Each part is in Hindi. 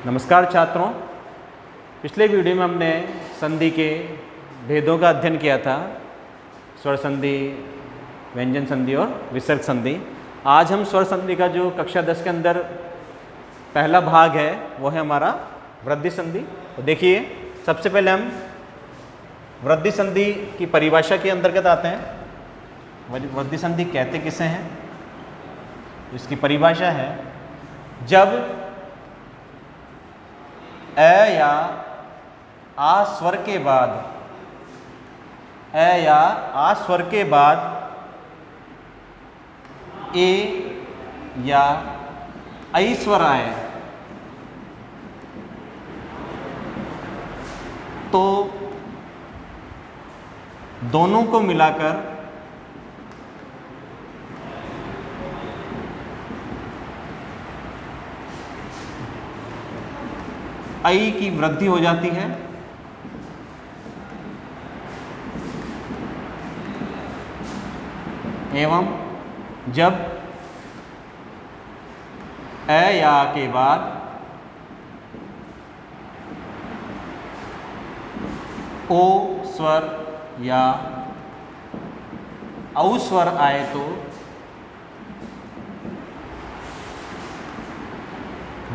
नमस्कार छात्रों, पिछले वीडियो में हमने संधि के भेदों का अध्ययन किया था। स्वर संधि, व्यंजन संधि और विसर्ग संधि। आज हम स्वर संधि का जो कक्षा 10 के अंदर पहला भाग है वो है हमारा वृद्धि संधि। तो देखिए, सबसे पहले हम वृद्धि संधि की परिभाषा के अंतर्गत आते हैं। वृद्धि संधि कहते किसे हैं? इसकी परिभाषा है जब ए या आ स्वर के बाद ए या ऐ स्वर आए तो दोनों को मिलाकर ऐ की वृद्धि हो जाती है एवं जब ए या आ के बाद ओ स्वर या औ स्वर आए तो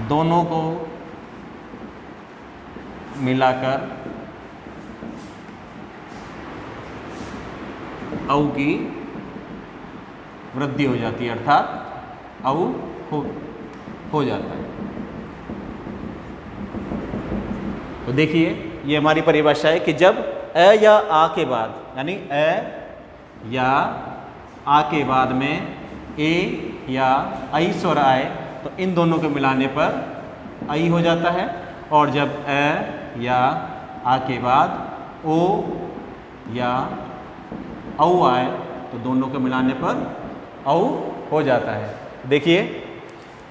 दोनों को मिलाकर औ की वृद्धि हो जाती है, अर्थात औ हो जाता है। तो देखिए, ये हमारी परिभाषा है कि जब ए या आ के बाद, यानी ए या आ के बाद में ए या ऐ स्वर आए तो इन दोनों को मिलाने पर ऐ हो जाता है, और जब ए या आ के बाद ओ या औ आए तो दोनों को मिलाने पर औ हो जाता है। देखिए,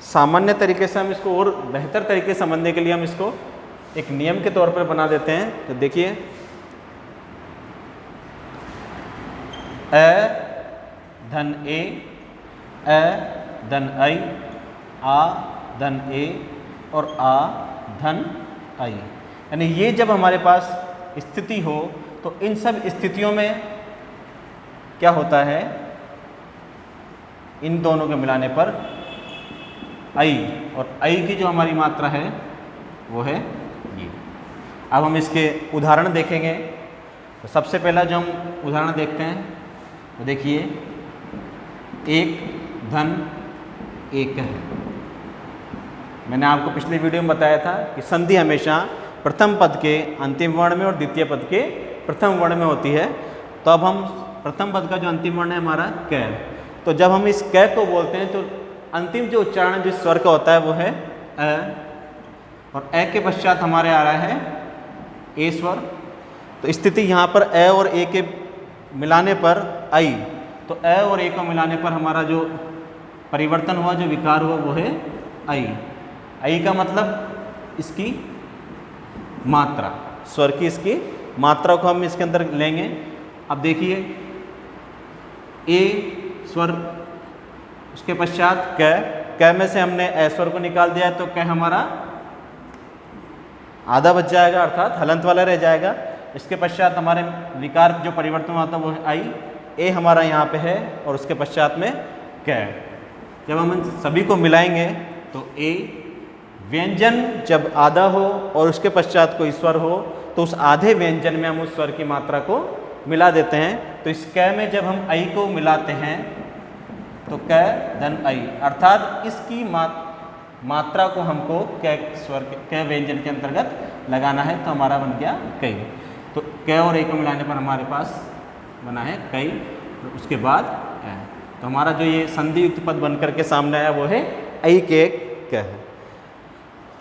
सामान्य तरीके से हम इसको और बेहतर तरीके से समझने के लिए हम इसको एक नियम के तौर पर बना देते हैं। तो देखिए, ए धन ए धन ऐ, आ धन ए और आ धन ऐ, यानी ये जब हमारे पास स्थिति हो तो इन सब स्थितियों में क्या होता है, इन दोनों के मिलाने पर ऐ, और ऐ की जो हमारी मात्रा है वो है ये। अब हम इसके उदाहरण देखेंगे। तो सबसे पहला जो हम उदाहरण देखते हैं तो देखिए, एक धन एक है। मैंने आपको पिछले वीडियो में बताया था कि संधि हमेशा प्रथम पद के अंतिम वर्ण में और द्वितीय पद के प्रथम वर्ण में होती है। तो अब हम प्रथम पद का जो अंतिम वर्ण है हमारा कै, तो जब हम इस कै को बोलते हैं तो अंतिम जो उच्चारण जिस स्वर का होता है वो है अ, और ए के पश्चात हमारे आ रहा है ए स्वर। तो स्थिति यहाँ पर ए और ए के मिलाने पर ऐ, तो ए और ए को मिलाने पर हमारा जो परिवर्तन हुआ, जो विकार हुआ वो है ऐ। ऐ का मतलब इसकी मात्रा, स्वर की इसकी मात्रा को हम इसके अंदर लेंगे। अब देखिए, ए स्वर, उसके पश्चात कै में से हमने ए स्वर को निकाल दिया है तो कै हमारा आधा बच जाएगा, अर्थात हलंत वाला रह जाएगा। इसके पश्चात हमारे विकार जो परिवर्तन होता है वो है ऐ। ए हमारा यहाँ पे है और उसके पश्चात में कै। जब हम इन सभी को मिलाएंगे तो ए व्यंजन जब आधा हो और उसके पश्चात कोई स्वर हो तो उस आधे व्यंजन में हम उस स्वर की मात्रा को मिला देते हैं। तो इस कै में जब हम ऐ को मिलाते हैं तो कै धन ऐ, अर्थात इसकी मात्रा को हमको कै स्वर के, कै व्यंजन के अंतर्गत लगाना है। तो हमारा बन गया कै। तो कै और ऐ को मिलाने पर हमारे पास बना है कै, तो उसके बाद ऐ। तो हमारा जो ये संधि युक्त पद बनकर के सामने आया वो है ऐ के कै है।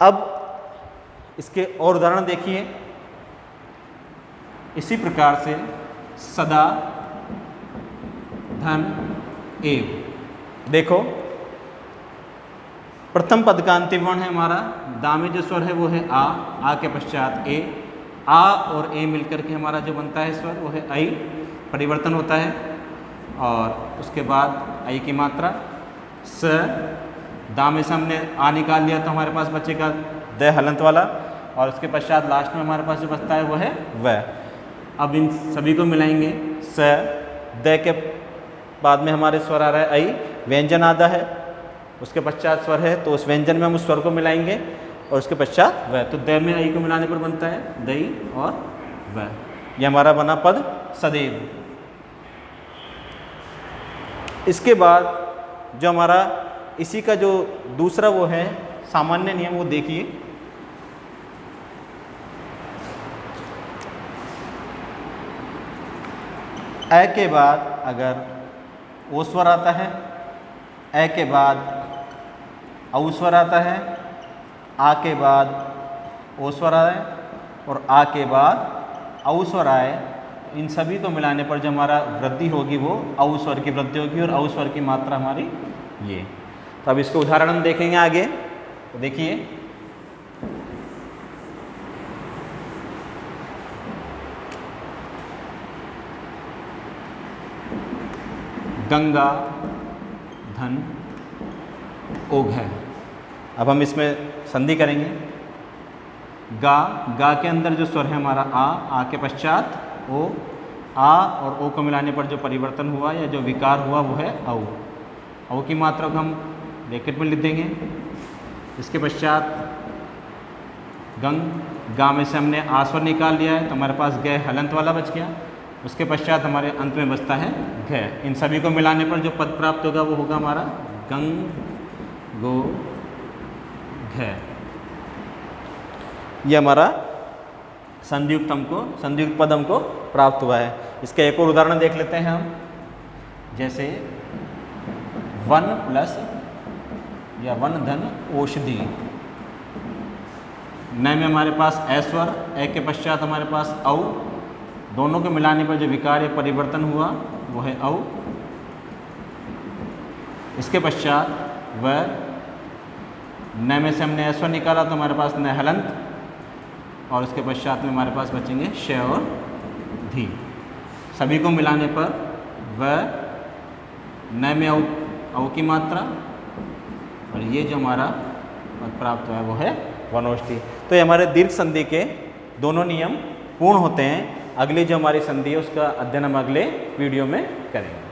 अब इसके और उदाहरण देखिए। इसी प्रकार से सदा धन एव, देखो प्रथम पद का अंतिम वर्ण है हमारा, दामे जो स्वर है वो है आ के पश्चात ए, आ और ए मिलकर के हमारा जो बनता है स्वर वो है ऐ, परिवर्तन होता है। और उसके बाद ऐ की मात्रा स, दा में से हमने आ निकाल लिया तो हमारे पास बचेगा द हलंत वाला, और उसके पश्चात लास्ट में हमारे पास जो बचता है वो है व। अब इन सभी को मिलाएंगे। स द के बाद में हमारे स्वर आ रहा है आई, व्यंजन आधा है, उसके पश्चात स्वर है, तो उस व्यंजन में हम उस स्वर को मिलाएंगे और उसके पश्चात व। तो द में आई को मिलाने पर बनता है दई और व। ये हमारा बना पद सदैव। इसके बाद जो हमारा इसी का जो दूसरा वो है सामान्य नियम, वो देखिए। ए के बाद अगर ओ स्वर आता है, ए के बाद औ स्वर आता है, आ के बाद ओ स्वर आए और आ के बाद औ स्वर आए, इन सभी को मिलाने पर जो हमारा वृद्धि होगी वो औ स्वर की वृद्धि होगी और औ स्वर की मात्रा हमारी ये। तो अब इसके उदाहरण हम देखेंगे आगे। तो देखिए, गंगा धन ओघ है। अब हम इसमें संधि करेंगे। गा के अंदर जो स्वर है हमारा आ के पश्चात ओ, आ और ओ को मिलाने पर जो परिवर्तन हुआ या जो विकार हुआ वो है औ की मात्रा को हम ब्रैकेट में लिख देंगे। इसके पश्चात गा में से हमने आ स्वर निकाल लिया है, तो हमारे पास ग हलंत वाला बच गया। उसके पश्चात हमारे अंत में बचता है घ। इन सभी को मिलाने पर जो पद प्राप्त होगा वो होगा हमारा गंग गो घ। ये हमारा संधियुक्त पद हमको प्राप्त हुआ है। इसका एक और उदाहरण देख लेते हैं हम। जैसे वन प्लस या वन धन औषधि, न में हमारे पास ए स्वर, ए के पश्चात हमारे पास औ, दोनों के मिलाने पर जो विकार या परिवर्तन हुआ वो है औ। इसके पश्चात व, न में से हमने ए स्वर निकाला तो हमारे पास न हलंत, और उसके पश्चात में हमारे पास बचेंगे श और धी। सभी को मिलाने पर व, न में औ की मात्रा, और ये जो हमारा पद प्राप्त हुआ है वो है वनौष्ठी। तो ये हमारे दीर्घ संधि के दोनों नियम पूर्ण होते हैं। अगली जो हमारी संधि है उसका अध्ययन हम अगले वीडियो में करेंगे।